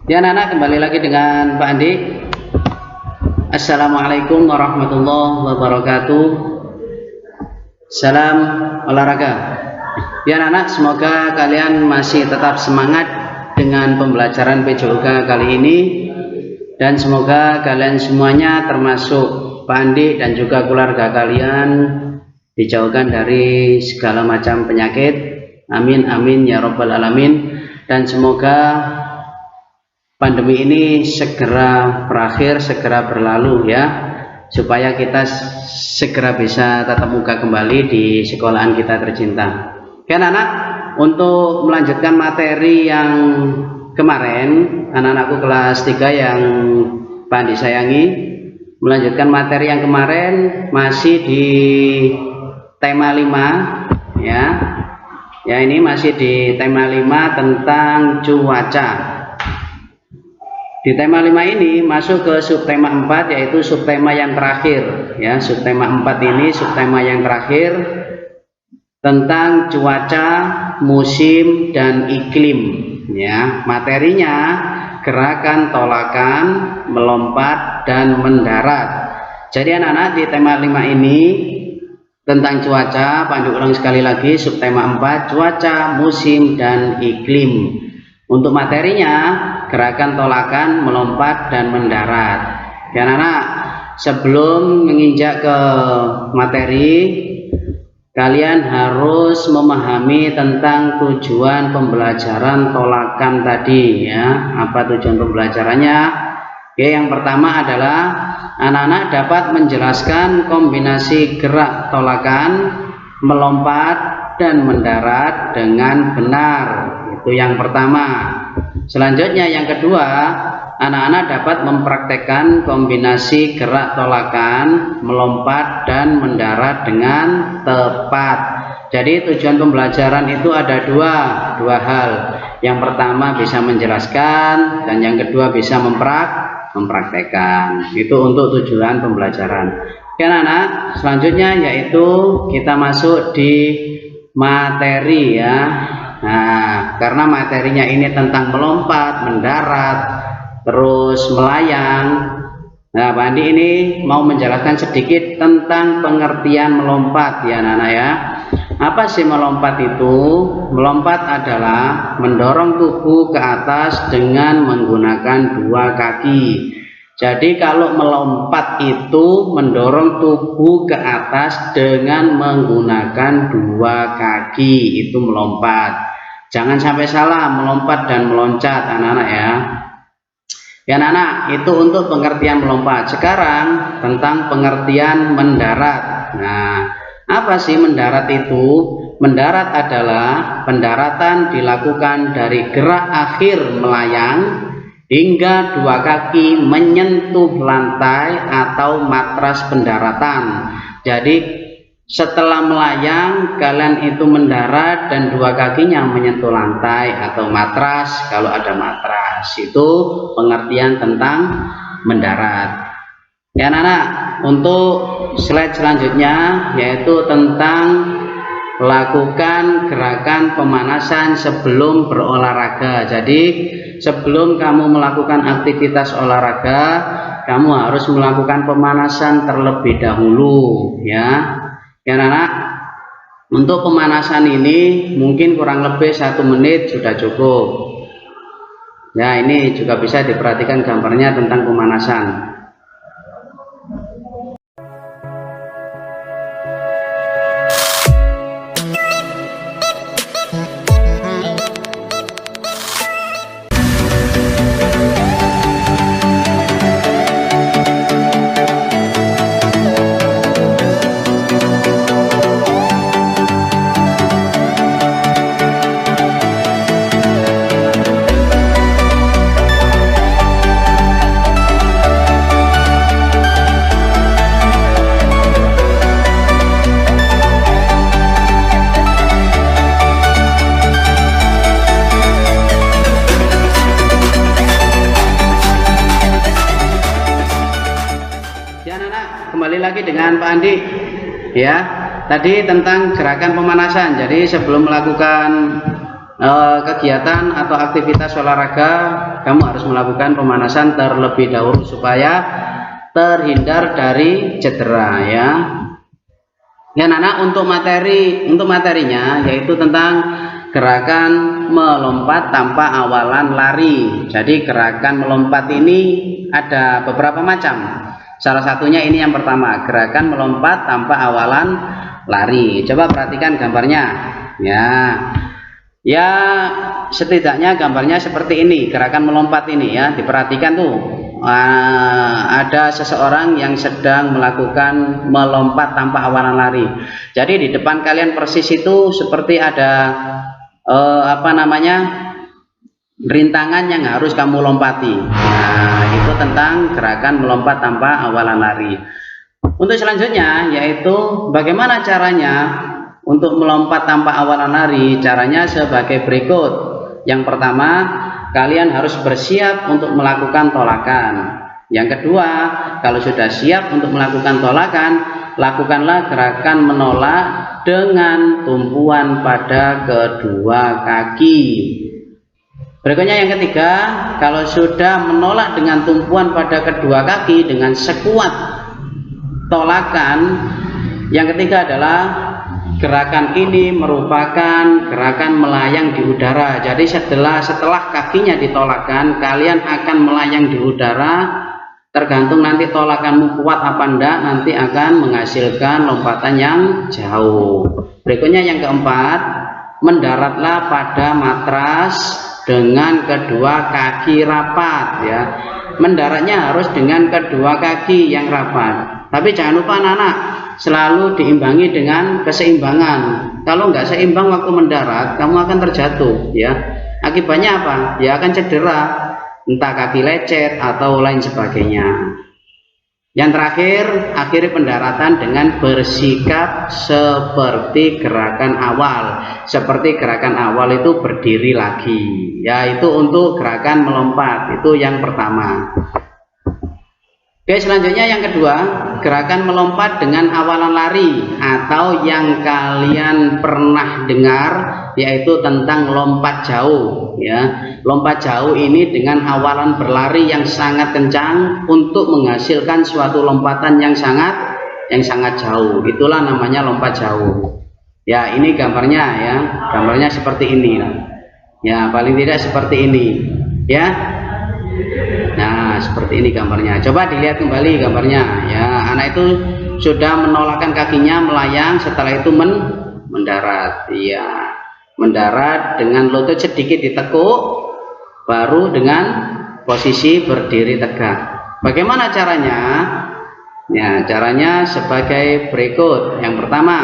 Ya anak-anak, kembali lagi dengan Pak Andi. Assalamualaikum warahmatullahi wabarakatuh. Salam olahraga. Ya anak-anak, semoga kalian masih tetap semangat dengan pembelajaran PJOGA kali ini, dan semoga kalian semuanya termasuk Pak Andi dan juga keluarga kalian dijauhkan dari segala macam penyakit. Amin amin ya robbal alamin. Dan semoga pandemi ini segera berakhir, segera berlalu ya, supaya kita segera bisa tatap muka kembali di sekolahan kita tercinta. Oke anak-anak, untuk melanjutkan materi yang kemarin, anak-anakku kelas 3 yang Pak Andi sayangi, melanjutkan materi yang kemarin masih di tema 5 ya. Ya, ini masih di tema 5 tentang cuaca. Di tema 5 ini masuk ke subtema 4, yaitu subtema yang terakhir ya. Subtema 4 ini subtema yang terakhir tentang cuaca, musim dan iklim ya. Materinya gerakan, tolakan, melompat dan mendarat. Jadi anak-anak, di tema 5 ini tentang cuaca, Pak Andi ulang sekali lagi, subtema 4, cuaca, musim dan iklim. Untuk materinya gerakan, tolakan, melompat dan mendarat. Ya anak-anak, sebelum menginjak ke materi, kalian harus memahami tentang tujuan pembelajaran tolakan tadi ya. Apa tujuan pembelajarannya? Oke, yang pertama adalah anak-anak dapat menjelaskan kombinasi gerak tolakan, melompat dan mendarat dengan benar. Itu yang pertama. Selanjutnya yang kedua, anak-anak dapat mempraktekkan kombinasi gerak tolakan, melompat dan mendarat dengan tepat. Jadi tujuan pembelajaran itu ada dua hal. Yang pertama bisa menjelaskan, dan yang kedua bisa mempraktekkan. Itu untuk tujuan pembelajaran. Oke anak-anak, selanjutnya yaitu kita masuk di materi ya. Nah, karena materinya ini tentang melompat, mendarat, terus melayang. Nah, Pak Andi ini mau menjelaskan sedikit tentang pengertian melompat ya anak-anak ya. Apa sih melompat itu? Melompat adalah mendorong tubuh ke atas dengan menggunakan dua kaki. Jadi kalau melompat itu mendorong tubuh ke atas dengan menggunakan dua kaki, itu melompat. Jangan sampai salah melompat dan meloncat anak-anak ya. Ya anak-anak, itu untuk pengertian melompat. Sekarang tentang pengertian mendarat. Nah, apa sih mendarat itu? Mendarat adalah pendaratan dilakukan dari gerak akhir melayang hingga dua kaki menyentuh lantai atau matras pendaratan. Jadi setelah melayang kalian itu mendarat dan dua kakinya menyentuh lantai atau matras kalau ada matras. Itu pengertian tentang mendarat. Ya anak-anak, untuk slide selanjutnya yaitu tentang lakukan gerakan pemanasan sebelum berolahraga. Jadi sebelum kamu melakukan aktivitas olahraga, kamu harus melakukan pemanasan terlebih dahulu ya. Ya anak-anak, untuk pemanasan ini mungkin kurang lebih 1 menit sudah cukup. Ya, ini juga bisa diperhatikan gambarnya tentang pemanasan. Kembali lagi dengan Pak Andi ya. Tadi tentang gerakan pemanasan. Jadi sebelum melakukan kegiatan atau aktivitas olahraga, kamu harus melakukan pemanasan terlebih dahulu supaya terhindar dari cedera ya. Ya anak, untuk materinya yaitu tentang gerakan melompat tanpa awalan lari. Jadi gerakan melompat ini ada beberapa macam. Salah satunya ini yang pertama, gerakan melompat tanpa awalan lari. Coba perhatikan gambarnya ya, setidaknya gambarnya seperti ini, gerakan melompat ini ya. Diperhatikan tuh, ada seseorang yang sedang melakukan melompat tanpa awalan lari. Jadi di depan kalian persis itu seperti ada rintangan yang harus kamu lompati. Nah, itu tentang gerakan melompat tanpa awalan lari. Untuk selanjutnya yaitu bagaimana caranya untuk melompat tanpa awalan lari. Caranya sebagai berikut. Yang pertama, kalian harus bersiap untuk melakukan tolakan. Yang kedua, kalau sudah siap untuk melakukan tolakan, lakukanlah gerakan menolak dengan tumpuan pada kedua kaki. Berikutnya yang ketiga, kalau sudah menolak dengan tumpuan pada kedua kaki dengan sekuat tolakan, yang ketiga adalah gerakan ini merupakan gerakan melayang di udara. Jadi setelah kakinya ditolakkan, kalian akan melayang di udara. Tergantung nanti tolakanmu kuat apa enggak, nanti akan menghasilkan lompatan yang jauh. Berikutnya yang keempat, mendaratlah pada matras dengan kedua kaki rapat ya. Mendaratnya harus dengan kedua kaki yang rapat. Tapi jangan lupa anak-anak, selalu diimbangi dengan keseimbangan. Kalau nggak seimbang waktu mendarat, kamu akan terjatuh ya. Akibatnya apa? Ya akan cedera, entah kaki lecet atau lain sebagainya. Yang terakhir, akhiri pendaratan dengan bersikap seperti gerakan awal. Seperti gerakan awal itu berdiri lagi. Ya, itu untuk gerakan melompat. Itu yang pertama. Oke, selanjutnya yang kedua, gerakan melompat dengan awalan lari atau yang kalian pernah dengar yaitu tentang lompat jauh ya. Lompat jauh ini dengan awalan berlari yang sangat kencang untuk menghasilkan suatu lompatan yang sangat jauh. Itulah namanya lompat jauh. Ya, ini gambarnya ya. Gambarnya seperti ini. Ya, paling tidak seperti ini ya. Nah, seperti ini gambarnya. Coba dilihat kembali gambarnya ya. Anak itu sudah menolakkan kakinya melayang, setelah itu mendarat ya. Mendarat dengan lutut sedikit ditekuk, baru dengan posisi berdiri tegak. Bagaimana caranya? Ya, caranya sebagai berikut. Yang pertama,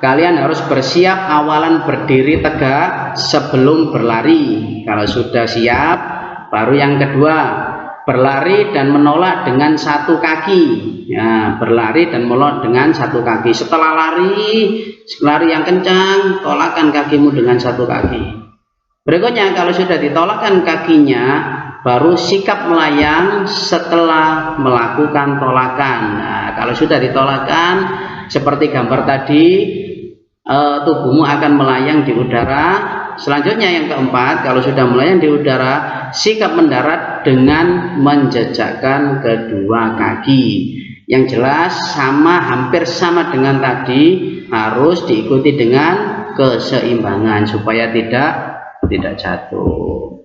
kalian harus bersiap awalan berdiri tegak sebelum berlari. Kalau sudah siap, baru yang kedua, berlari dan menolak dengan satu kaki ya, berlari dan menolak dengan satu kaki. Setelah lari yang kencang, tolakkan kakimu dengan satu kaki. Berikutnya, kalau sudah ditolakkan kakinya, baru sikap melayang setelah melakukan tolakan. Nah, kalau sudah ditolakkan seperti gambar tadi, tubuhmu akan melayang di udara. Selanjutnya yang keempat, kalau sudah melayang di udara, sikap mendarat dengan menjejakkan kedua kaki. Yang jelas hampir sama dengan tadi, harus diikuti dengan keseimbangan supaya tidak jatuh.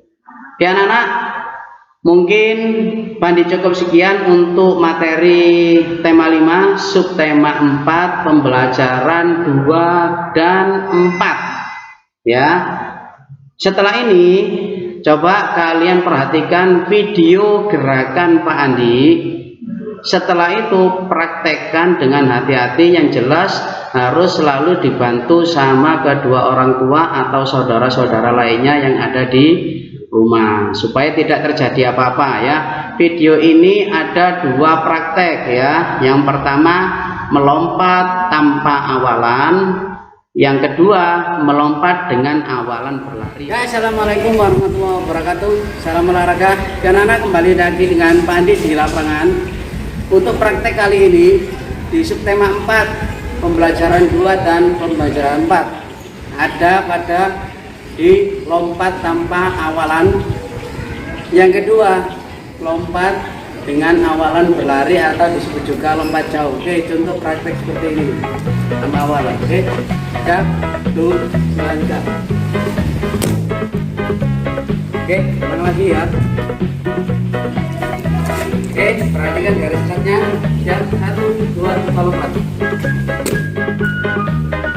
Oke anak-anak, mungkin Pandi cukup sekian untuk materi tema 5, subtema 4, pembelajaran 2 dan 4. Ya, setelah ini coba kalian perhatikan video gerakan Pak Andi. Setelah itu praktekkan dengan hati-hati. Yang jelas harus selalu dibantu sama kedua orang tua atau saudara-saudara lainnya yang ada di rumah supaya tidak terjadi apa-apa ya. Video ini ada 2 praktek ya. Yang pertama, melompat tanpa awalan. Yang kedua, melompat dengan awalan berlari. Ya, assalamualaikum warahmatullahi wabarakatuh. Salam olahraga. Dan anak kembali lagi dengan Pak Andi di lapangan. Untuk praktek kali ini di subtema 4, pembelajaran 2 dan pembelajaran 4, ada pada di lompat tanpa awalan Yang kedua, lompat dengan awalan berlari atau disebut juga lompat jauh. Oke, contoh praktek seperti ini. Sama awalan. Oke, siap, tuh, lanjut. Oke, ulang lagi ya. Oke, perhatikan garis catnya. Siap, 1, 2, 3, lompat.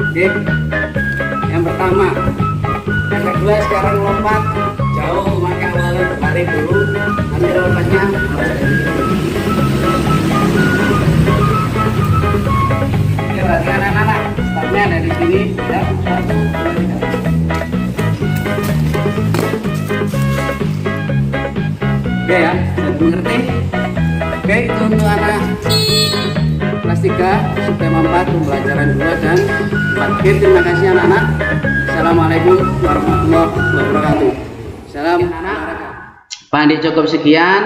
Oke, yang pertama. Yang kedua, sekarang lompat jauh, maka awalan berlari dulu, nanti lompatnya. Oke, perhatikan anak-anak, startnya dari sini. Ya, 1, 2, 3. Oke ya, sudah mengerti? Oke, itu untuk anak kelas 3 Subtema 4 pembelajaran 2 dan 4. Oke, terima kasih anak-anak. Assalamualaikum warahmatullahi wabarakatuh. Salam anak-anak. Pak Andi cukup sekian.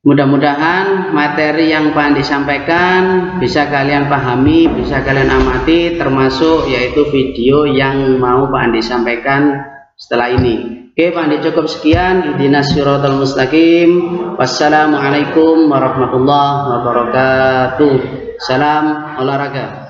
Mudah-mudahan materi yang Pak Andi sampaikan bisa kalian pahami, bisa kalian amati, termasuk yaitu video yang mau Pak Andi sampaikan setelah ini. Oke, Pak Andi cukup sekian. Ihdinas siratal mustaqim. Wassalamualaikum warahmatullahi wabarakatuh. Salam olahraga.